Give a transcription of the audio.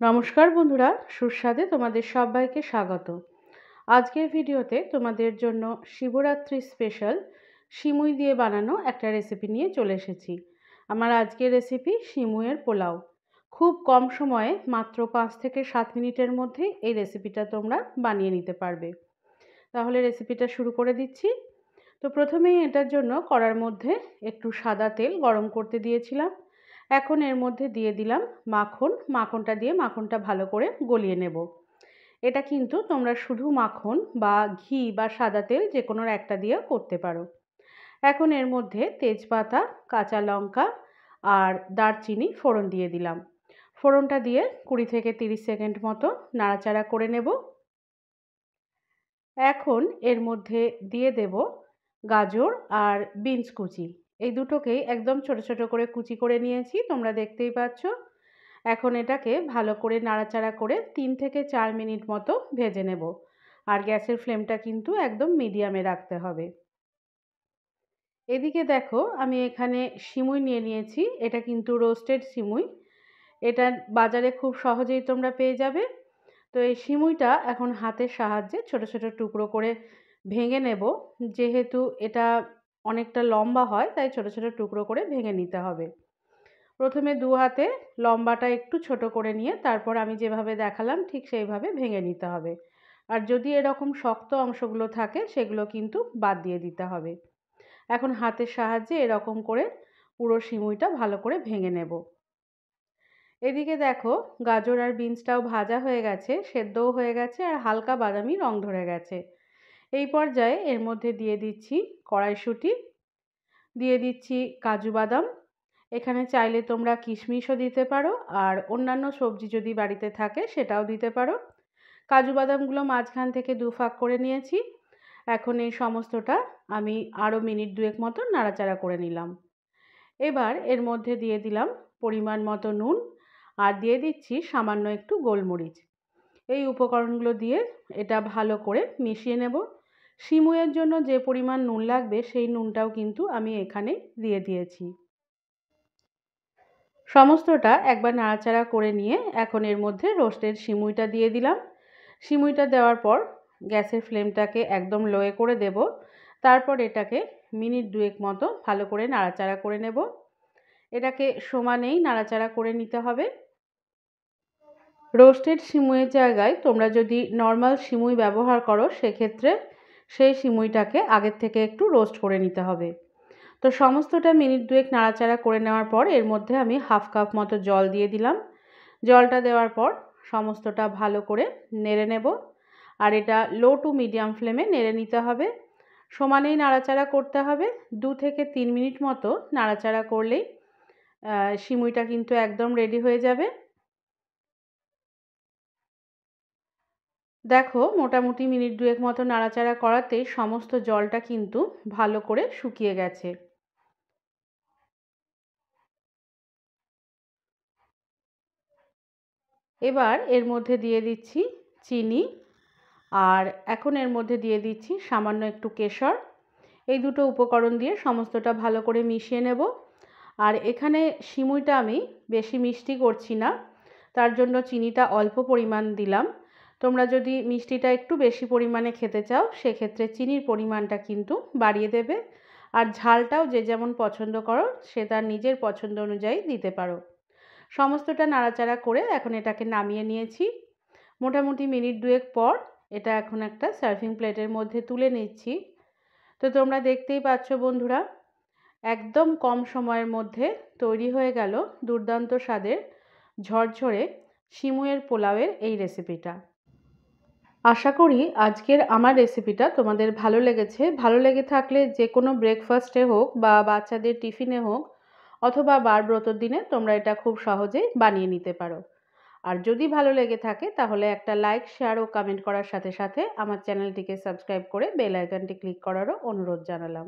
নমস্কার বন্ধুরা, সুস্বাদে তোমাদের সবাইকে স্বাগত। আজকের ভিডিওতে তোমাদের জন্য শিবরাত্রি স্পেশাল সিমুই দিয়ে বানানো একটা রেসিপি নিয়ে চলে এসেছি। আমার আজকের রেসিপি সিমুইয়ের পোলাও। খুব কম সময়ে মাত্র 5 থেকে 7 মিনিটের মধ্যে এই রেসিপিটা তোমরা বানিয়ে নিতে পারবে। তাহলে রেসিপিটা শুরু করে দিচ্ছি। তো প্রথমেই এটার জন্য কড়ার মধ্যে একটু সাদা তেল গরম করতে দিয়েছিলাম। এখন এর মধ্যে দিয়ে দিলাম মাখন। মাখনটা দিয়ে মাখনটা ভালো করে গলিয়ে নেব। এটা কিন্তু তোমরা শুধু মাখন বা ঘি বা সাদা তেল যে কোনো একটা দিয়ে করতে পারো। এখন এর মধ্যে তেজপাতা, কাঁচা লঙ্কা আর দারচিনি ফোড়ন দিয়ে দিলাম। ফোড়নটা দিয়ে 20 থেকে 30 সেকেন্ড মতো নাড়াচাড়া করে নেব। এখন এর মধ্যে দিয়ে দেব গাজর আর বিনস কুচি। এই দুটোকেই একদম ছোট ছোট করে কুচি করে নিয়েছি, তোমরা দেখতেই পাচ্ছ। এখন এটাকে ভালো করে নাড়াচাড়া করে 3 থেকে 4 মিনিট মতো ভেজে নেব। আর গ্যাসের ফ্লেমটা কিন্তু একদম মিডিয়ামে রাখতে হবে। এদিকে দেখো, আমি এখানে সিমুই নিয়ে নিয়েছি। এটা কিন্তু রোস্টেড সিমুই। এটা বাজারে খুব সহজেই তোমরা পেয়ে যাবে। তো এই সিমুইটা এখন হাতের সাহায্যে ছোট ছোট টুকরো করে ভেঙে নেব। যেহেতু এটা অনেকটা লম্বা হয়, তাই ছোট ছোট টুকরো করে ভেঙে নিতে হবে। প্রথমে দু হাতে লম্বাটা একটু ছোট করে নিয়ে তারপর আমি যেভাবে দেখালাম ঠিক সেইভাবে ভেঙে নিতে হবে। আর যদি এরকম শক্ত অংশগুলো থাকে সেগুলো কিন্তু বাদ দিয়ে দিতে হবে। এখন হাতের সাহায্যে এরকম করে পুরো সিমুইটা ভালো করে ভেঙে নেব। এদিকে দেখো, গাজর আর বিনসটাও ভাজা হয়ে গেছে, সেদ্ধও হয়ে গেছে আর হালকা বাদামি রং ধরে গেছে। এই পর্যায়ে এর মধ্যে দিয়ে দিচ্ছি কড়াইশুঁটি, দিয়ে দিচ্ছি কাজু বাদাম। এখানে চাইলে তোমরা কিশমিশও দিতে পারো, আর অন্যান্য সবজি যদি বাড়িতে থাকে সেটাও দিতে পারো। কাজু বাদামগুলো মাঝখান থেকে দুফাক করে নিয়েছি। এখন এই সমস্তটা আমি আরও মিনিট দুয়েক মতো নাড়াচাড়া করে নিলাম। এবার এর মধ্যে দিয়ে দিলাম পরিমাণ মতো নুন, আর দিয়ে দিচ্ছি সামান্য একটু গোলমরিচ। এই উপকরণগুলো দিয়ে এটা ভালো করে মিশিয়ে নেব। সিমুইয়ের জন্য যে পরিমাণ নুন লাগবে সেই নুনটাও কিন্তু আমি এখানে দিয়ে দিয়েছি। সমস্তটা একবার নাড়াচাড়া করে নিয়ে এখন এর মধ্যে রোস্টেড সিমুইটা দিয়ে দিলাম। সিমুইটা দেওয়ার পর গ্যাসের ফ্লেমটাকে একদম লোয়ে করে দেব। তারপর এটাকে মিনিট দুয়েক মতো ভালো করে নাড়াচাড়া করে নেব। এটাকে সমানেই নাড়াচাড়া করে নিতে হবে। রোস্টেড সিমুইয়ের জায়গায় তোমরা যদি নর্মাল সিমুই ব্যবহার করো সেক্ষেত্রে সেই সিমুইটাকে আগের থেকে একটু রোস্ট করে নিতে হবে। তো সমস্তটা মিনিট দুয়েক নাড়াচাড়া করে নেওয়ার পর এর মধ্যে আমি হাফ কাপ মতো জল দিয়ে দিলাম। জলটা দেওয়ার পর সমস্তটা ভালো করে নেড়ে নেব। আর এটা লো টু মিডিয়াম ফ্লেমে নেড়ে নিতে হবে। সমানেই নাড়াচাড়া করতে হবে। 2 থেকে 3 মিনিট মতো নাড়াচাড়া করলেই সিমুইটা কিন্তু একদম রেডি হয়ে যাবে। দেখো, মোটামুটি মিনিট দুয়েক মতো নাড়াচাড়া করাতেই সমস্ত জলটা কিন্তু ভালো করে শুকিয়ে গেছে। এবার এর মধ্যে দিয়ে দিচ্ছি চিনি, আর এখন এর মধ্যে দিয়ে দিচ্ছি সামান্য একটু কেশর। এই দুটো উপকরণ দিয়ে সমস্তটা ভালো করে মিশিয়ে নেব। আর এখানে সিমুইটা আমি বেশি মিষ্টি করছি না, তার জন্য চিনিটা অল্প পরিমাণ দিলাম। তোমরা যদি মিষ্টিটা একটু বেশি পরিমাণে খেতে চাও সেক্ষেত্রে চিনির পরিমাণটা কিন্তু বাড়িয়ে দেবে। আর ঝালটাও যে যেমন পছন্দ করো সে তার নিজের পছন্দ অনুযায়ী দিতে পারো। সমস্তটা নাড়াচাড়া করে এখন এটাকে নামিয়ে নিয়েছি। মোটামুটি মিনিট দুয়েক পর এটা এখন একটা সার্ভিং প্লেটের মধ্যে তুলে নিচ্ছি। তো তোমরা দেখতেই পাচ্ছ বন্ধুরা, একদম কম সময়ের মধ্যে তৈরি হয়ে গেল দুর্দান্ত স্বাদের ঝরঝরে সিমুইয়ের পোলাওয়ের এই রেসিপিটা। আশা করি আজকের আমার রেসিপিটা তোমাদের ভালো লেগেছে। ভালো লেগে থাকলে যে কোনো ব্রেকফাস্টে হোক বা বাচ্চাদের টিফিনে হোক অথবা বারব্রতর দিনে তোমরা এটা খুব সহজেই বানিয়ে নিতে পারো। আর যদি ভালো লেগে থাকে তাহলে একটা লাইক, শেয়ার ও কমেন্ট করার সাথে সাথে আমার চ্যানেলটিকে সাবস্ক্রাইব করে বেল আইকনটি ক্লিক করারও অনুরোধ জানালাম।